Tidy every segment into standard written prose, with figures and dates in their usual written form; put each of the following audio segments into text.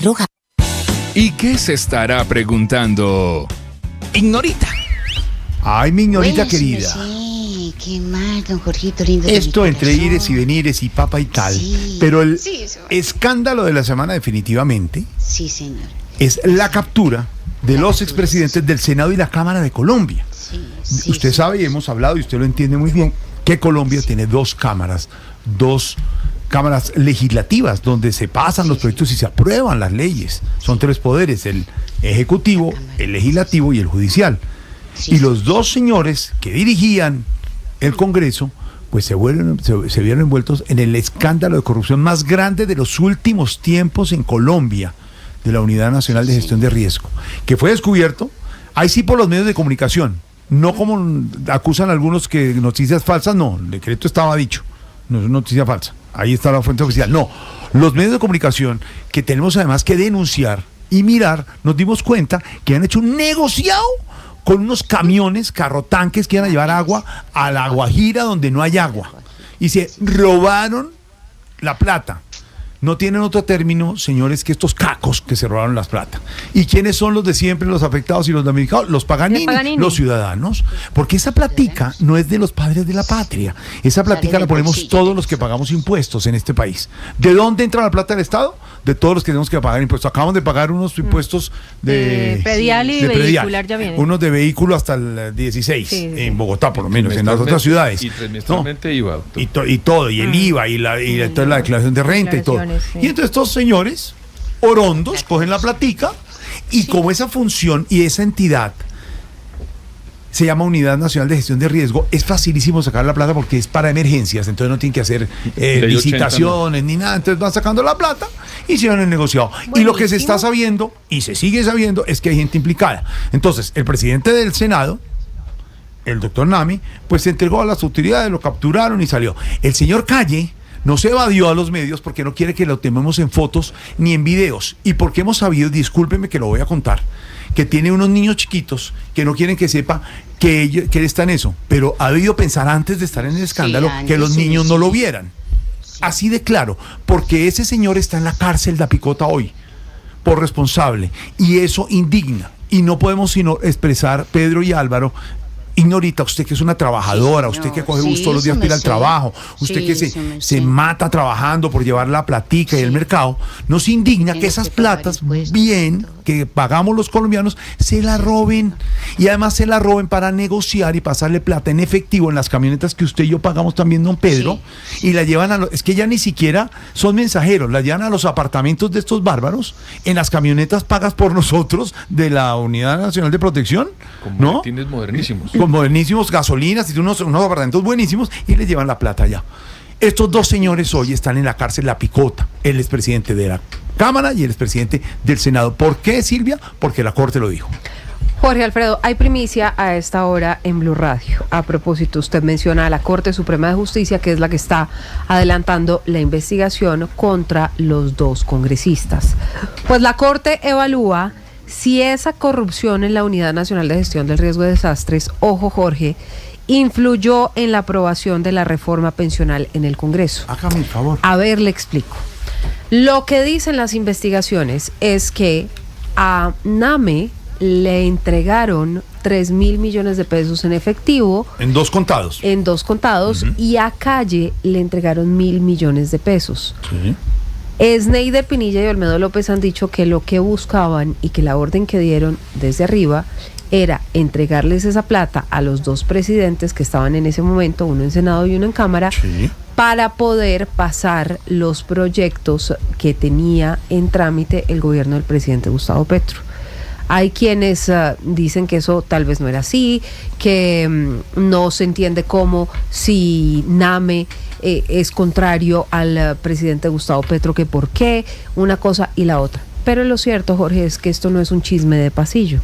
arruga. ¿Y qué se estará preguntando Ignorita? Ay, mi Ignorita Bueno, querida. Sí, qué mal, don Jorgito, lindo. Esto entre ires y venires y papa y tal. Sí. Pero el Sí, eso. escándalo de la semana definitivamente Sí, señor. es la captura de La los captura, expresidentes sí. del Senado y la Cámara de Colombia. Sí, Usted sí. sabe y hemos hablado y usted lo entiende muy bien que Colombia tiene dos cámaras legislativas donde se pasan los proyectos y se aprueban las leyes. Son tres poderes, el ejecutivo, el legislativo y el judicial. Sí, Y los dos señores que dirigían el Congreso, pues se vieron envueltos en el escándalo de corrupción más grande de los últimos tiempos en Colombia, de la Unidad Nacional de Gestión de Riesgo, que fue descubierto, ahí sí por los medios de comunicación, no como acusan algunos que noticias falsas, no, el decreto estaba dicho, no es noticia falsa, ahí está la fuente oficial, no, los medios de comunicación que tenemos además que denunciar y mirar, nos dimos cuenta que han hecho un negociado con unos camiones, carrotanques que iban a llevar agua a La Guajira donde no hay agua. Y se robaron la plata. No tienen otro término, señores, que estos cacos que se robaron las plata. ¿Y quiénes son los de siempre, los afectados y los damnificados? Los Paganini, los ciudadanos. Porque esa platica no es de los padres de la patria. Esa platica la ponemos todos los que pagamos impuestos en este país. ¿De dónde entra la plata del Estado? De todos los que tenemos que pagar impuestos. Acabamos de pagar unos impuestos de predial y de vehicular ya vienen. Unos de vehículo hasta el 16, Sí. en Bogotá por lo menos, en las otras ciudades. Y trimestralmente IVA. Y todo, y el IVA, y toda la declaración de renta y todo. Sí. Y entonces estos señores orondos cogen la platica y como esa función y esa entidad se llama Unidad Nacional de Gestión de Riesgo, es facilísimo sacar la plata porque es para emergencias, entonces no tienen que hacer licitaciones ni nada, entonces van sacando la plata y se van el negociado. Buenísimo. Y lo que se está sabiendo, y se sigue sabiendo, es que hay gente implicada. Entonces, el presidente del Senado, el doctor Nami, pues se entregó a las autoridades, lo capturaron y salió. El señor Calle no se evadió a los medios porque no quiere que lo tomemos en fotos ni en videos. Y porque hemos sabido, discúlpeme que lo voy a contar, que tiene unos niños chiquitos que no quieren que sepa que él está en eso. Pero ha debido pensar antes de estar en el escándalo que los niños no lo vieran. Así de claro, porque ese señor está en la cárcel de Picota hoy, por responsable. Y eso indigna. Y no podemos sino expresar, Pedro y Álvaro, Ignorita, usted que es una trabajadora, Sí, usted que no, coge sí, bus todos los días eso para ir me al sé. trabajo, usted Sí, que eso me se sé. mata trabajando por llevar la platica y el mercado, nos indigna Tengo que esas que pagar platas, impuestos, bien, todo. que pagamos los colombianos, se la roben. Y además se la roben para negociar y pasarle plata en efectivo en las camionetas que usted y yo pagamos también, don Pedro, y la llevan es que ya ni siquiera son mensajeros, la llevan a los apartamentos de estos bárbaros, en las camionetas pagas por nosotros de la Unidad Nacional de Protección, Con ¿no? maletines modernísimos. Con modernísimos gasolinas y unos apartamentos buenísimos y les llevan la plata allá. Estos dos señores hoy están en la cárcel La Picota, el expresidente de la Cámara y el expresidente del Senado. ¿Por qué, Silvia? Porque la Corte lo dijo. Jorge Alfredo, hay primicia a esta hora en Blue Radio. A propósito, usted menciona a la Corte Suprema de Justicia, que es la que está adelantando la investigación contra los dos congresistas. Pues la Corte evalúa si esa corrupción en la Unidad Nacional de Gestión del Riesgo de Desastres, ojo Jorge, influyó en la aprobación de la reforma pensional en el Congreso. Hágame el favor. A ver, le explico. Lo que dicen las investigaciones es que a NAME le entregaron 3.000 millones de pesos en efectivo. En dos contados. En dos contados. Y a Calle le entregaron 1.000 millones de pesos. Sí. Esneide Pinilla y Olmedo López han dicho que lo que buscaban y que la orden que dieron desde arriba era entregarles esa plata a los dos presidentes que estaban en ese momento, uno en Senado y uno en Cámara, Sí. para poder pasar los proyectos que tenía en trámite el gobierno del presidente Gustavo Petro. Hay quienes dicen que eso tal vez no era así, que no se entiende cómo si NAME es contrario al presidente Gustavo Petro, que por qué, una cosa y la otra. Pero lo cierto, Jorge, es que esto no es un chisme de pasillo.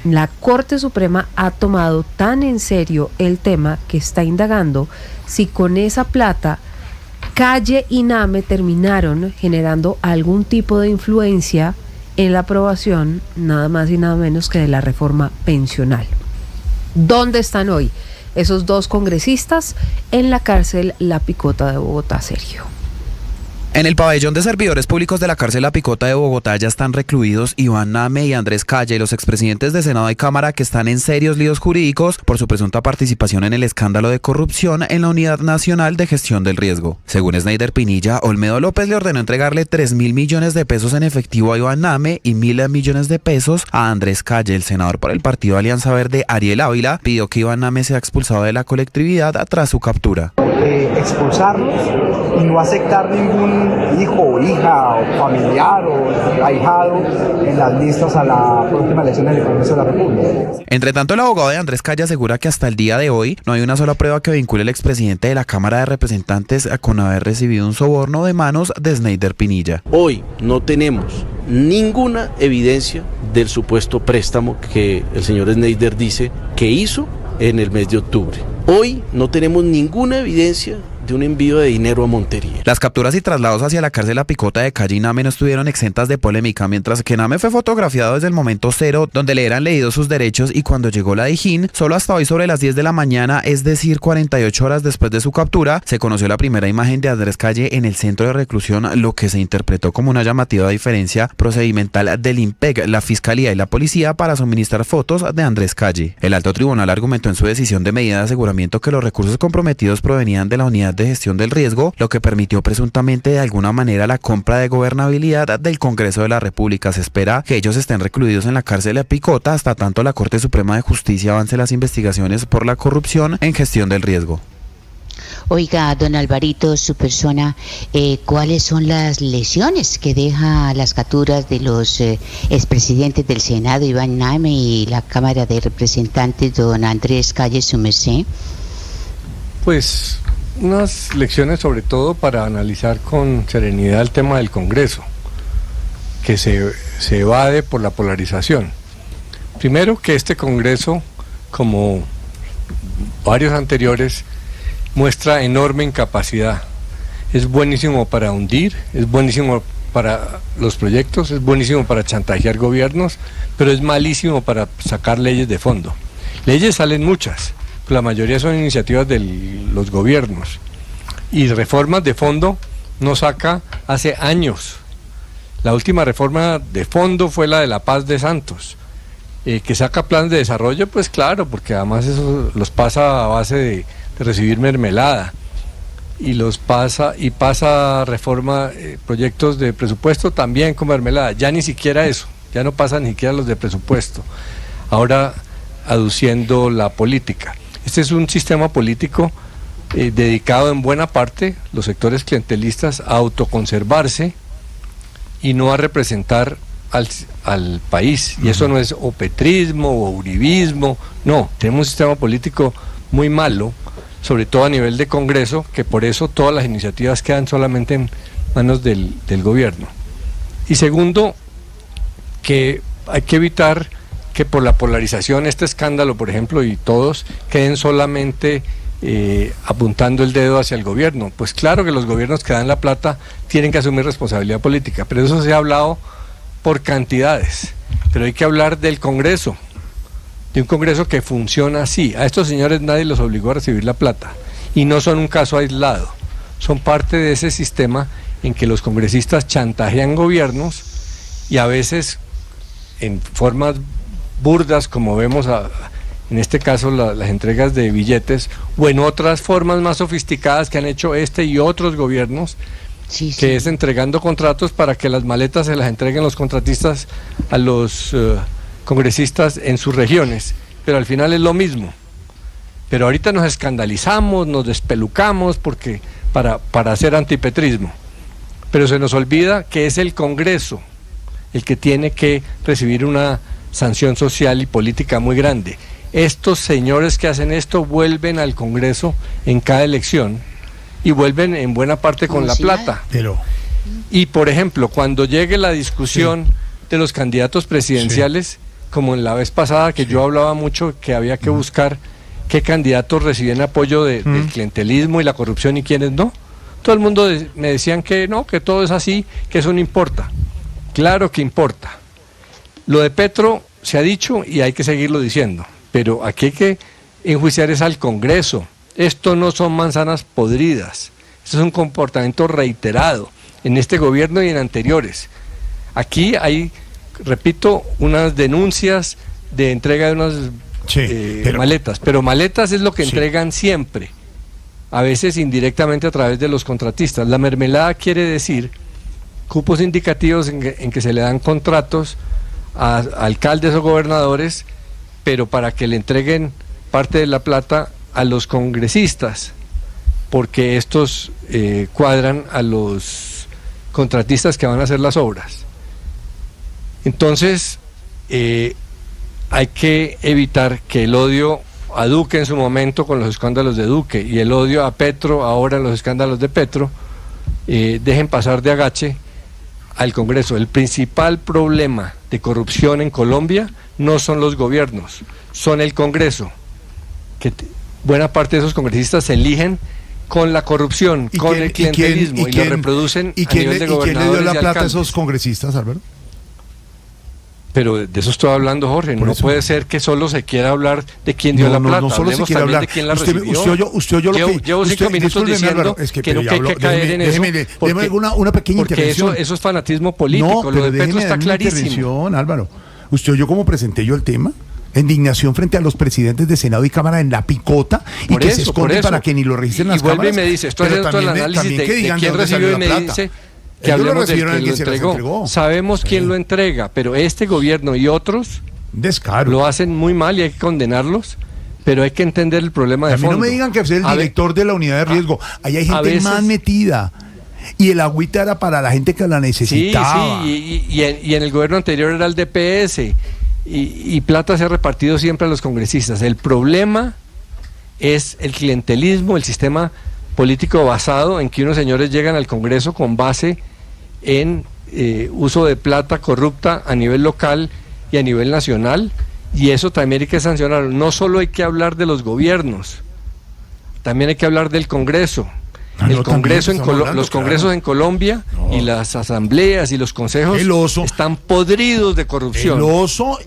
La Corte Suprema ha tomado tan en serio el tema que está indagando si con esa plata Calle y NAME terminaron generando algún tipo de influencia en la aprobación, nada más y nada menos que de la reforma pensional. ¿Dónde están hoy esos dos congresistas? En la cárcel La Picota de Bogotá, Sergio. En el pabellón de servidores públicos de la cárcel La Picota de Bogotá ya están recluidos Iván Name y Andrés Calle, los expresidentes de Senado y Cámara que están en serios líos jurídicos por su presunta participación en el escándalo de corrupción en la Unidad Nacional de Gestión del Riesgo. Según Snyder Pinilla, Olmedo López le ordenó entregarle 3.000 millones de pesos en efectivo a Iván Name y 1.000 millones de pesos a Andrés Calle. El senador por el partido Alianza Verde, Ariel Ávila, pidió que Iván Name sea expulsado de la colectividad tras su captura. Expulsarlos y no aceptar ningún hijo o hija o familiar o ahijado en las listas a la próxima elección del Congreso de la República. Entre tanto, el abogado de Andrés Calle asegura que hasta el día de hoy no hay una sola prueba que vincule al expresidente de la Cámara de Representantes con haber recibido un soborno de manos de Snyder Pinilla. Hoy no tenemos ninguna evidencia del supuesto préstamo que el señor Snyder dice que hizo en el mes de octubre. Hoy no tenemos ninguna evidencia de un envío de dinero a Montería. Las capturas y traslados hacia la cárcel La Picota de Calle y Name no estuvieron exentas de polémica, mientras que Name fue fotografiado desde el momento cero, donde le eran leídos sus derechos, y cuando llegó la Dijín, solo hasta hoy sobre las 10 de la mañana, es decir, 48 horas después de su captura, se conoció la primera imagen de Andrés Calle en el centro de reclusión, lo que se interpretó como una llamativa diferencia procedimental del IMPEC, la Fiscalía y la Policía para suministrar fotos de Andrés Calle. El alto tribunal argumentó en su decisión de medida de aseguramiento que los recursos comprometidos provenían de la Unidad de Gestión del Riesgo, lo que permitió presuntamente de alguna manera la compra de gobernabilidad del Congreso de la República. Se espera que ellos estén recluidos en la cárcel de Picota hasta tanto la Corte Suprema de Justicia avance las investigaciones por la corrupción en gestión del riesgo. Oiga, don Alvarito, su persona, ¿cuáles son las lesiones que deja las capturas de los expresidentes del Senado, Iván Name, y la Cámara de Representantes, don Andrés Calle, su merced? Pues unas lecciones sobre todo para analizar con serenidad el tema del Congreso, que se evade por la polarización. Primero, que este Congreso, como varios anteriores, muestra enorme incapacidad. Es buenísimo para hundir, es buenísimo para los proyectos, es buenísimo para chantajear gobiernos, pero es malísimo para sacar leyes de fondo. Leyes salen muchas, la mayoría son iniciativas de los gobiernos, y reformas de fondo no saca hace años. La última reforma de fondo fue la de La Paz de Santos, que saca planes de desarrollo, pues claro, porque además eso los pasa a base de recibir mermelada, y pasa reforma, proyectos de presupuesto también con mermelada. Ya ni siquiera eso, ya no pasa ni siquiera los de presupuesto, ahora aduciendo la política. Este es un sistema político dedicado en buena parte, los sectores clientelistas, a autoconservarse y no a representar al país. Y eso no es o petrismo o uribismo, no, tenemos un sistema político muy malo, sobre todo a nivel de Congreso, que por eso todas las iniciativas quedan solamente en manos del gobierno. Y segundo, que hay que evitar que por la polarización, este escándalo, por ejemplo, y todos queden solamente apuntando el dedo hacia el gobierno. Pues claro que los gobiernos que dan la plata tienen que asumir responsabilidad política, pero eso se ha hablado por cantidades. Pero hay que hablar del Congreso, de un Congreso que funciona así. A estos señores nadie los obligó a recibir la plata, y no son un caso aislado, son parte de ese sistema en que los congresistas chantajean gobiernos, y a veces en formas burdas, como vemos en este caso las entregas de billetes, o en otras formas más sofisticadas que han hecho este y otros gobiernos, que es entregando contratos para que las maletas se las entreguen los contratistas a los congresistas en sus regiones, pero al final es lo mismo. Pero ahorita nos escandalizamos, nos despelucamos porque para hacer antipetrismo, pero se nos olvida que es el Congreso el que tiene que recibir una sanción social y política muy grande. Estos señores que hacen esto vuelven al Congreso en cada elección, y vuelven en buena parte con la plata. Y por ejemplo, cuando llegue la discusión de los candidatos presidenciales, como en la vez pasada que yo hablaba mucho que había que buscar qué candidatos recibían apoyo del clientelismo y la corrupción y quiénes no, todo el mundo me decían que no, que todo es así, que eso no importa. Claro que importa. Lo de Petro se ha dicho y hay que seguirlo diciendo, pero aquí hay que enjuiciar es al Congreso. Esto no son manzanas podridas, esto es un comportamiento reiterado. en este gobierno y en anteriores. Aquí hay, repito, unas denuncias de entrega de unas maletas, pero maletas es lo que entregan siempre, a veces indirectamente a través de los contratistas. La mermelada quiere decir cupos indicativos en que se le dan contratos a alcaldes o gobernadores, pero para que le entreguen parte de la plata a los congresistas, porque estos cuadran a los contratistas que van a hacer las obras. Entonces, hay que evitar que el odio a Duque en su momento con los escándalos de Duque y el odio a Petro ahora en los escándalos de Petro dejen pasar de agache al Congreso. El principal problema de corrupción en Colombia no son los gobiernos, son el Congreso, que buena parte de esos congresistas se eligen con la corrupción, con el clientelismo y lo reproducen a nivel de gobernadores y alcaldes. ¿Y quién le dio la plata a esos congresistas, Álvaro? Pero de eso estoy hablando, Jorge. No puede ser que solo se quiera hablar de quién dio la plata. No solo se quiere hablar. De quién la recibió. Usted oyó lo que... Llevo 5 minutos diciendo que nunca hay que caer en eso. Déjeme una pequeña intervención. Porque eso es fanatismo político. Lo de Petro está clarísimo. Álvaro, ¿usted oyó cómo presenté yo el tema? Indignación frente a los presidentes de Senado y Cámara en la picota y que se esconden para que ni lo registren las cámaras. Y vuelve y me dice, estoy haciendo todo el análisis de quién recibió y me dice... que hablemos de quién lo entregó. Sabemos quién lo entrega, pero este gobierno y otros lo hacen muy mal y hay que condenarlos, pero hay que entender el problema de fondo. A mí no me digan que es el director de la unidad de riesgo, ahí hay gente más metida. Y el agüita era para la gente que la necesitaba. Sí, y en el gobierno anterior era el DPS, y plata se ha repartido siempre a los congresistas. El problema es el clientelismo, el sistema político basado en que unos señores llegan al Congreso con base en uso de plata corrupta a nivel local y a nivel nacional, y eso también hay que sancionarlo. No solo hay que hablar de los gobiernos, también hay que hablar del Congreso. El Congreso los congresos en Colombia y las asambleas y los consejos están podridos de corrupción. El oso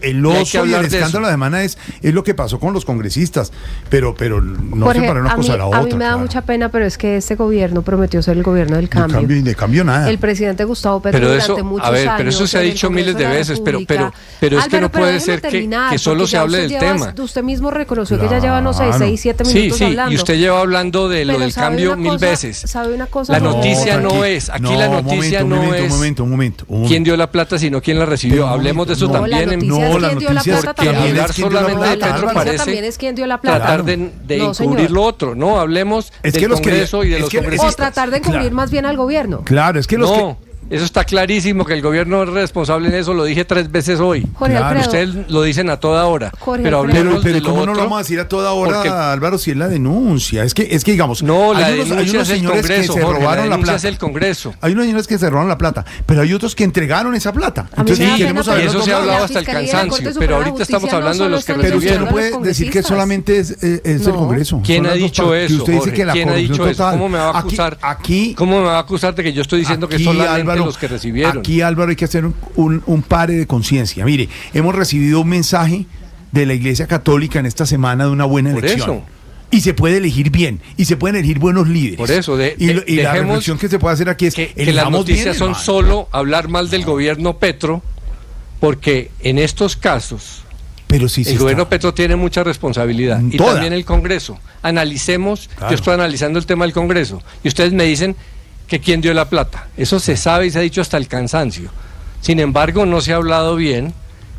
y el escándalo de semana es lo que pasó con los congresistas, pero no Jorge, se para una cosa a la otra. A mí me da mucha pena, pero es que este gobierno prometió ser el gobierno del cambio. De cambio nada. El presidente Gustavo Petro durante muchos años. Pero eso se ha dicho miles de veces, pero es que no puede ser que solo se hable del tema. Usted mismo reconoció que ya lleva, no sé, 6, 7 minutos hablando. Y usted lleva hablando de lo del cambio 1000 veces. ¿Sabe una cosa? La noticia no es, aquí la noticia no es un momento. quién dio la plata, sino quién la recibió. Hablemos de eso también. La noticia es porque hablar solamente de Petro parece tratar de encubrir lo otro. No, hablemos del Congreso y de los congresistas. O tratar de encubrir más bien al gobierno. Claro, es que los eso está clarísimo que el gobierno es responsable en eso, lo dije 3 veces hoy. Jorge Alfredo. Ustedes lo dicen a toda hora. Pero hablemos de lo ¿cómo otro? No lo vamos a decir a toda hora, Álvaro, si es la denuncia? Es que digamos, la hay denuncia unos es el señores Congreso, que se Jorge, robaron la plata. Es el Congreso. Hay unos señores que se robaron la plata, pero hay otros que entregaron esa plata. Entonces queremos saber. Eso se ha hablado hasta el cansancio, pero ahorita estamos hablando de los que recibieron. Pero usted no puede decir que solamente es el Congreso. ¿Quién ha dicho eso? Usted dice que la corrupción total. ¿Cómo me va a acusar? ¿Cómo me va a acusar de que yo estoy diciendo que solamente los que recibieron? Aquí, Álvaro, hay que hacer un pare de conciencia. Mire, hemos recibido un mensaje de la Iglesia Católica en esta semana de una buena elección. Y se puede elegir bien, y se pueden elegir buenos líderes. Por eso, y la reflexión que se puede hacer aquí es que las noticias son solo hablar mal del gobierno Petro, porque en estos casos el gobierno Petro tiene mucha responsabilidad, y también el Congreso. Analicemos, yo estoy analizando el tema del Congreso, y ustedes me dicen que quién dio la plata. Eso se sabe y se ha dicho hasta el cansancio. Sin embargo, no se ha hablado bien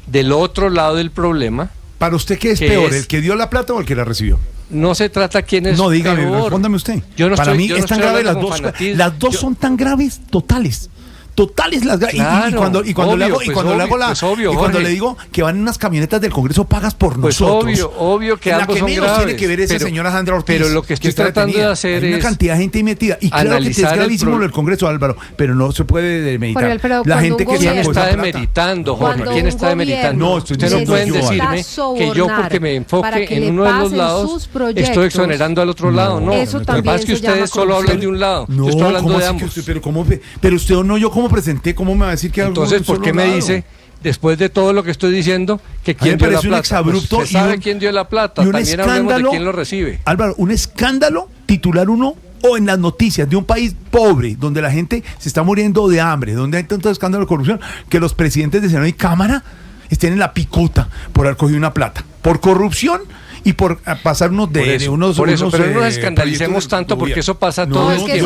del otro lado del problema. ¿Para usted qué es peor, el que dio la plata o el que la recibió? No se trata quién es peor. No, dígame, peor. Respóndame usted. Para mí es tan grave las dos son tan graves, totales las claro, y cuando le digo que van en unas camionetas del Congreso pagas por nosotros. Obvio que ambos son graves. Tiene que ver esa señora Sandra Ortiz. Pero lo que estoy tratando de hacer es una cantidad de gente metida, y claro que es gravísimo lo del Congreso, Álvaro, pero no se puede demeritar. La gente que ¿quién está demeritando, Jorge? ¿Quién está demeritando? No, ustedes no pueden decirme que yo, porque me enfoque en uno de los lados, estoy exonerando al otro lado. No, lo que pasa es que ustedes solo hablan de un lado. Yo estoy hablando de ambos. Pero usted o no, yo como presenté, ¿cómo me va a decir que entonces por qué me dice, después de todo lo que estoy diciendo, que quién dio la plata? Pues sabe quién dio la plata, también hablemos de quién lo recibe. Álvaro, un escándalo titular uno o en las noticias de un país pobre, donde la gente se está muriendo de hambre, donde hay tanto escándalo de corrupción, que los presidentes de Senado y Cámara estén en la picota por haber cogido una plata, por corrupción y por pasar unos pero no nos escandalicemos tanto porque eso pasa todo el tiempo.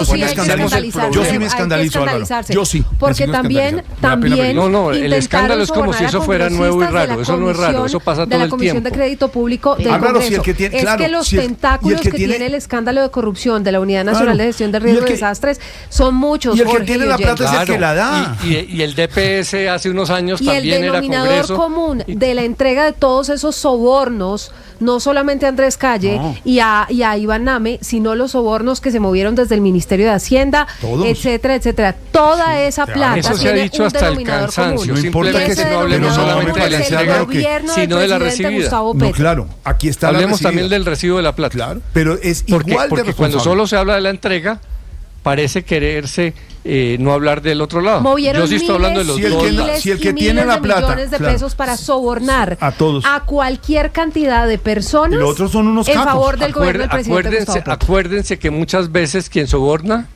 Yo sí me escandalizo, Álvaro. Yo sí. Porque también el escándalo es como si eso fuera nuevo y raro. Eso no es raro, eso pasa todo el tiempo. De la Comisión de Crédito Público del Congreso. Es que los tentáculos que tiene el escándalo de corrupción de la Unidad Nacional de Gestión de Riesgos y Desastres son muchos. Y el que tiene la plata es el que la da. Y el DPS hace unos años también era Congreso. Y el denominador común de la entrega de todos esos sobornos, no solamente a Andrés Calle y a Iván Name, sino los sobornos que se movieron desde el Ministerio de Hacienda, etcétera, etcétera. Toda esa plata eso se ha dicho hasta el cansancio. No importa que no hablemos solamente de la entrega, sino de la recibida. No, claro, aquí está hablemos también del recibo de la plata. Claro, pero es igual de responsable. Porque cuando solo se habla de la entrega, parece quererse no hablar del otro lado. Movieron yo sí estoy hablando de los si el que tiene la plata, millones de pesos para sobornar a todos, a cualquier cantidad de personas, y los otros son unos en capos. favor del gobierno del presidente Gustavo Petro. Acuérdense que muchas veces quien soborna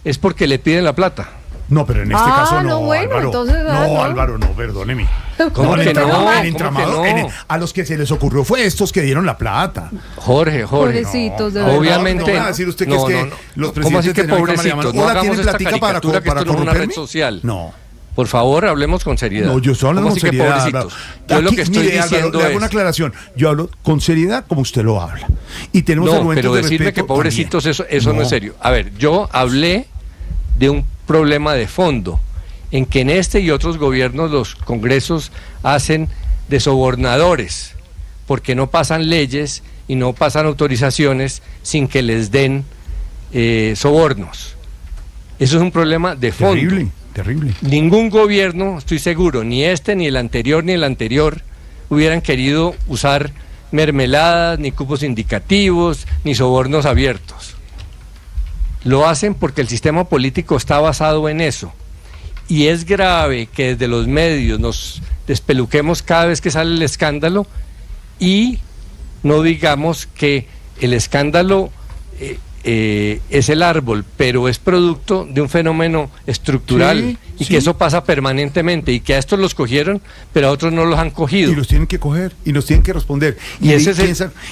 es porque le piden la plata. No, pero en este caso no, bueno, Álvaro. Entonces, no, Álvaro, no, perdóneme. ¿Cómo que no? El entramado, a los que se les ocurrió fue estos que dieron la plata. Jorge. Pobrecitos, obviamente. No va a decir usted que es que los ¿cómo así que pobrecitos? No hagamos esta caricatura que esto no es una red social. No. Por favor, hablemos con seriedad. No, yo estoy hablando con seriedad. Yo lo que estoy diciendo le hago una aclaración. Yo hablo con seriedad como usted lo habla. Y tenemos argumentos pero de decirme respeto que pobrecitos, eso no es serio. A ver, yo hablé de un problema de fondo, en que en este y otros gobiernos los congresos hacen de sobornadores, porque no pasan leyes y no pasan autorizaciones sin que les den sobornos. Eso es un problema de fondo. Terrible. Ningún gobierno, estoy seguro, ni este, ni el anterior, hubieran querido usar mermeladas, ni cupos indicativos, ni sobornos abiertos. Lo hacen porque el sistema político está basado en eso. Y es grave que desde los medios nos despeluquemos cada vez que sale el escándalo y no digamos que el escándalo es el árbol, pero es producto de un fenómeno estructural que eso pasa permanentemente y que a estos los cogieron, pero a otros no los han cogido. Y los tienen que coger y los tienen que responder. Y ese es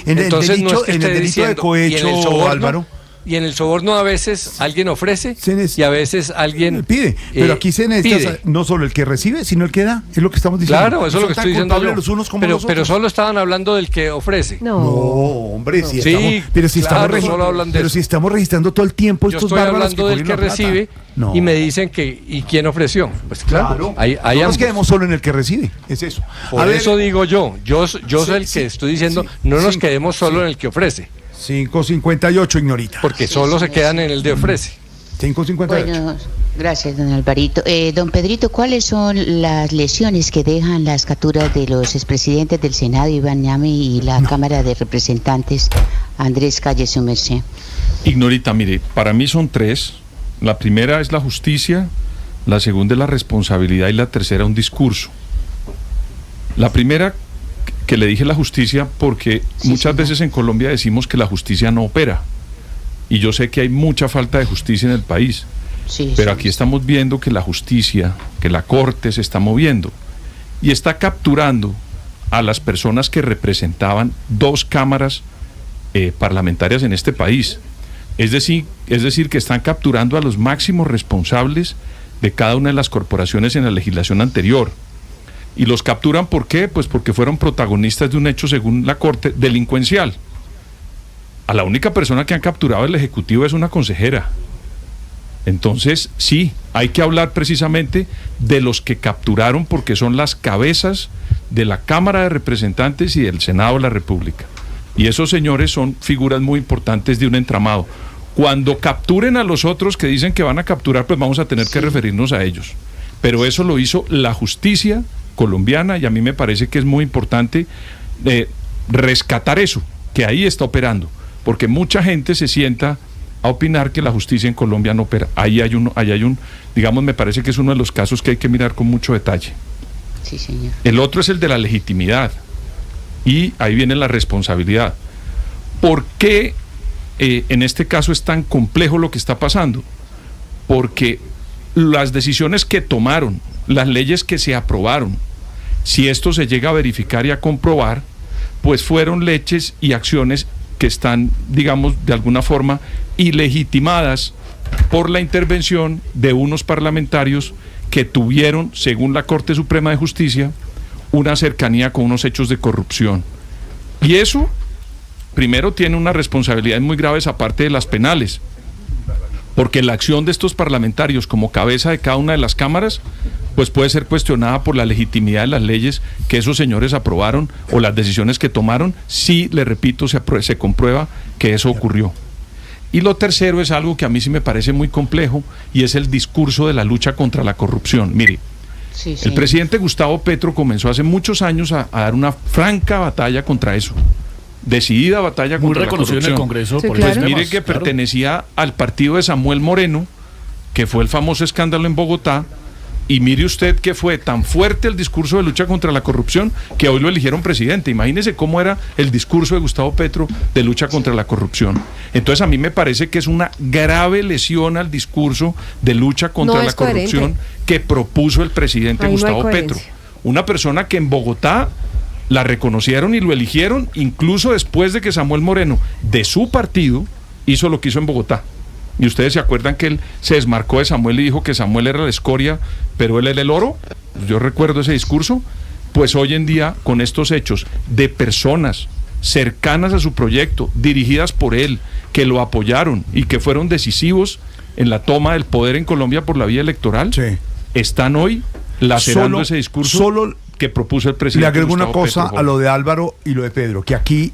entonces delito, no es que en el delito diciendo, de cohecho, Álvaro. Y en el soborno a veces alguien ofrece y a veces alguien pide. Pero aquí se necesita no solo el que recibe, sino el que da. Es lo que estamos diciendo. Claro, eso es lo que estoy diciendo yo. Los unos como pero solo estaban hablando del que ofrece. No, hombre, si estamos registrando todo el tiempo estos bárbaros. Yo estoy hablando del que recibe y me dicen ¿y quién ofreció? Pues claro. No nos quedemos solo en el que recibe. Es eso. Por eso digo yo soy el que estoy diciendo, no nos quedemos solo en el que ofrece. 5.58, Ignorita. Porque solo se quedan en el de ofrece. 5.58. Bueno, gracias, don Alvarito. Don Pedrito, ¿cuáles son las lesiones que dejan las capturas de los expresidentes del Senado, Iván Name, y la Cámara de Representantes, Andrés Calle su merced? Ignorita, mire, para mí son tres. La primera es la justicia, la segunda es la responsabilidad y la tercera un discurso. La primera, que le dije la justicia, porque muchas veces en Colombia decimos que la justicia no opera, y yo sé que hay mucha falta de justicia en el país, pero aquí estamos viendo que la justicia, que la Corte se está moviendo y está capturando a las personas que representaban dos cámaras parlamentarias en este país. Es decir, que están capturando a los máximos responsables de cada una de las corporaciones en la legislación anterior. Y los capturan, ¿por qué? Pues porque fueron protagonistas de un hecho, según la Corte, delincuencial. A la única persona que han capturado el Ejecutivo es una consejera. Entonces, sí, hay que hablar precisamente de los que capturaron, porque son las cabezas de la Cámara de Representantes y del Senado de la República. Y esos señores son figuras muy importantes de un entramado. Cuando capturen a los otros que dicen que van a capturar, pues vamos a tener que referirnos a ellos. Pero eso lo hizo la justicia colombiana, y a mí me parece que es muy importante rescatar eso, que ahí está operando, porque mucha gente se sienta a opinar que la justicia en Colombia no opera. Ahí hay un, digamos, me parece que es uno de los casos que hay que mirar con mucho detalle. Sí, señor. El otro es el de la legitimidad, y ahí viene la responsabilidad. ¿Por qué en este caso es tan complejo lo que está pasando, porque las decisiones que tomaron, las leyes que se aprobaron, si esto se llega a verificar y a comprobar, pues fueron leyes y acciones que están, digamos, de alguna forma ilegitimadas por la intervención de unos parlamentarios que tuvieron, según la Corte Suprema de Justicia, una cercanía con unos hechos de corrupción. Y eso, primero, tiene unas responsabilidades muy graves aparte de las penales, porque la acción de estos parlamentarios como cabeza de cada una de las cámaras, pues puede ser cuestionada por la legitimidad de las leyes que esos señores aprobaron o las decisiones que tomaron, si, le repito, se comprueba que eso ocurrió. Y lo tercero es algo que a mí sí me parece muy complejo, y es el discurso de la lucha contra la corrupción. Mire, el presidente Gustavo Petro comenzó hace muchos años a dar una franca batalla contra eso, decidida batalla contra la corrupción. Muy reconocido en el Congreso. Sí, por claro. Pues mire que pertenecía al partido de Samuel Moreno, que fue el famoso escándalo en Bogotá, y mire usted que fue tan fuerte el discurso de lucha contra la corrupción que hoy lo eligieron presidente. Imagínese cómo era el discurso de Gustavo Petro de lucha contra la corrupción. Entonces a mí me parece que es una grave lesión al discurso de lucha contra la corrupción que propuso el presidente Gustavo Petro. Una persona que en Bogotá la reconocieron y lo eligieron, incluso después de que Samuel Moreno, de su partido, hizo lo que hizo en Bogotá. Y ustedes se acuerdan que él se desmarcó de Samuel y dijo que Samuel era la escoria, pero él era el oro. Yo recuerdo ese discurso. Pues hoy en día, con estos hechos de personas cercanas a su proyecto, dirigidas por él, que lo apoyaron y que fueron decisivos en la toma del poder en Colombia por la vía electoral, están hoy lacerando ese discurso que propuso el presidente. Le agrego una Gustavo cosa Petro. a lo de Álvaro y lo de Pedro, que aquí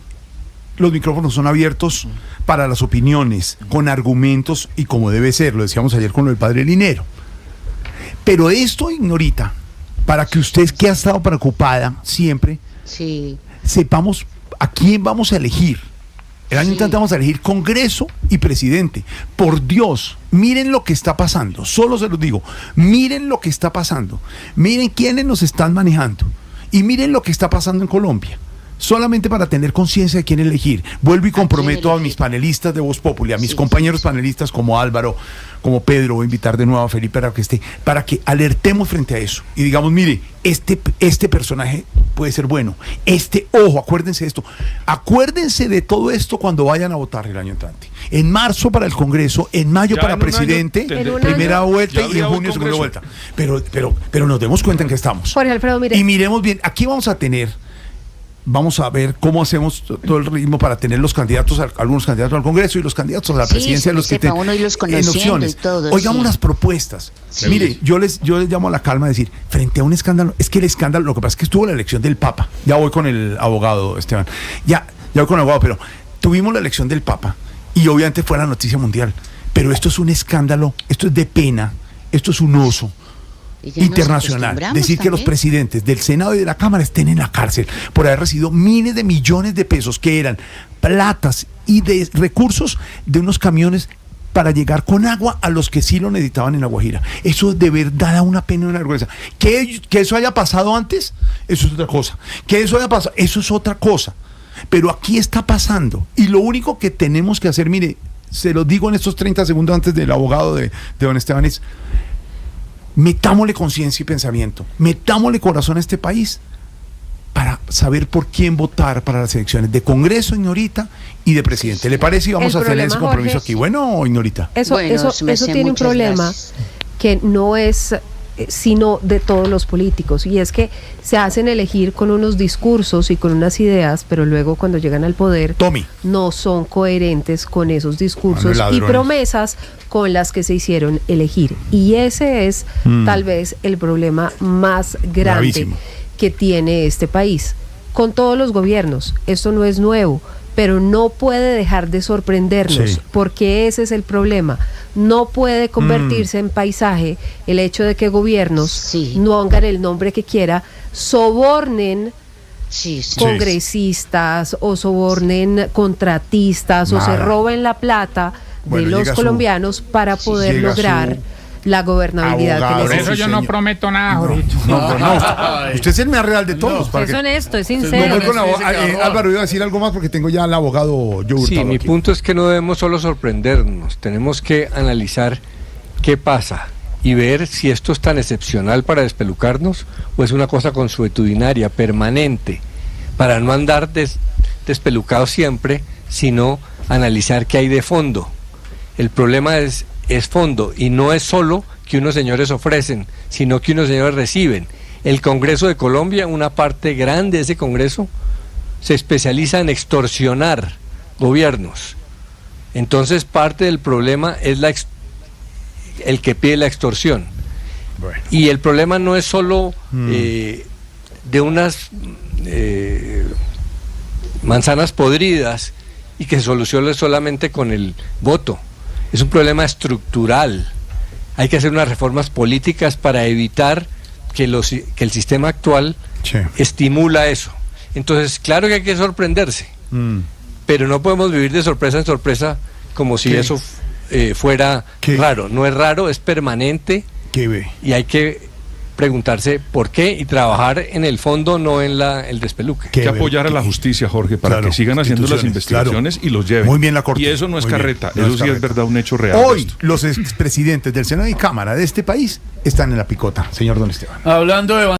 los micrófonos son abiertos para las opiniones, con argumentos y como debe ser, lo decíamos ayer con lo del padre Linero. Pero esto, Ignorita, para que usted, que ha estado preocupada siempre, sepamos a quién vamos a elegir. El año entrante vamos a elegir Congreso y presidente. Por Dios, miren lo que está pasando. Solo se los digo, miren lo que está pasando. Miren quiénes nos están manejando. Y miren lo que está pasando en Colombia. Solamente para tener conciencia de quién elegir. Vuelvo y comprometo a mis panelistas de Voz Populi, a mis compañeros panelistas como Álvaro, como Pedro, voy a invitar de nuevo a Felipe para que alertemos frente a eso y digamos, mire, este personaje puede ser bueno, ojo, acuérdense de esto, acuérdense de todo esto cuando vayan a votar el año entrante. En marzo para el Congreso, en mayo ya para presidente, primera vuelta, y en junio segunda vuelta. Pero nos demos cuenta en que estamos. Jorge Alfredo, mire. Y miremos bien, aquí vamos a ver cómo hacemos todo el ritmo para tener los candidatos, algunos candidatos al Congreso y los candidatos a la presidencia, los que en opciones. Oigamos las propuestas. Mire, yo les llamo a la calma a decir, frente a un escándalo, es que el escándalo, lo que pasa es que estuvo la elección del Papa. Ya voy con el abogado, Esteban. Ya voy con el abogado, pero tuvimos la elección del Papa y obviamente fue la noticia mundial. Pero esto es un escándalo, esto es de pena, esto es un oso internacional. Decir que los presidentes del Senado y de la Cámara estén en la cárcel por haber recibido miles de millones de pesos que eran platas y de recursos de unos camiones para llegar con agua a los que sí lo necesitaban en La Guajira. Eso de verdad da una pena y una vergüenza. Que eso haya pasado antes, eso es otra cosa. Que eso haya pasado, eso es otra cosa. Pero aquí está pasando. Y lo único que tenemos que hacer, mire, se lo digo en estos 30 segundos antes del abogado de don Esteban, es metámosle conciencia y pensamiento, metámosle corazón a este país para saber por quién votar para las elecciones de Congreso, Ignorita, y de presidente. ¿Le parece? Y vamos a tener ese compromiso, Jorge, aquí. Bueno, Ignorita. Eso tiene un problema que no es sino de todos los políticos, y es que se hacen elegir con unos discursos y con unas ideas, pero luego cuando llegan al poder no son coherentes con esos discursos y promesas con las que se hicieron elegir. Y ese es tal vez el problema más grande que tiene este país. Con todos los gobiernos, esto no es nuevo, pero no puede dejar de sorprendernos, porque ese es el problema. No puede convertirse en paisaje el hecho de que gobiernos, no hagan el nombre que quiera, sobornen congresistas o sobornen contratistas o se roben la plata de los colombianos para poder lograr la gobernabilidad Abogado, que Por les eso yo no señor. prometo nada, Jorito. Usted es el más real de todos. para Es que- honesto, es No, sincero. voy con Álvaro, iba a decir algo más porque tengo ya al abogado yo Sí, Hurtado mi aquí. punto es que no debemos solo sorprendernos, tenemos que analizar qué pasa y ver si esto es tan excepcional para despelucarnos o es una cosa consuetudinaria, permanente, para no andar despelucados siempre, sino analizar qué hay de fondo. El problema es fondo y no es solo que unos señores ofrecen, sino que unos señores reciben. El Congreso de Colombia, una parte grande de ese Congreso, se especializa en extorsionar gobiernos. Entonces parte del problema es el que pide la extorsión. Bueno. Y el problema no es solo de unas manzanas podridas y que se solucione solamente con el voto. Es un problema estructural. Hay que hacer unas reformas políticas para evitar que el sistema actual Sí. estimula eso. Entonces, claro que hay que sorprenderse, pero no podemos vivir de sorpresa en sorpresa como si ¿Qué? eso fuera ¿Qué? raro. No es raro, es permanente ¿Qué ve? y hay que preguntarse por qué y trabajar en el fondo, no en el despeluque. ¿Qué Hay que ve? apoyar a la justicia, Jorge, para Claro, que sigan haciendo las instituciones, investigaciones claro. y los lleven. Muy bien la Corte. Y eso no es Muy bien, carreta, no eso es sí es carreta. verdad, un hecho real. Hoy esto. los expresidentes del Senado y Cámara de este país están en la picota, señor Don Esteban. Hablando de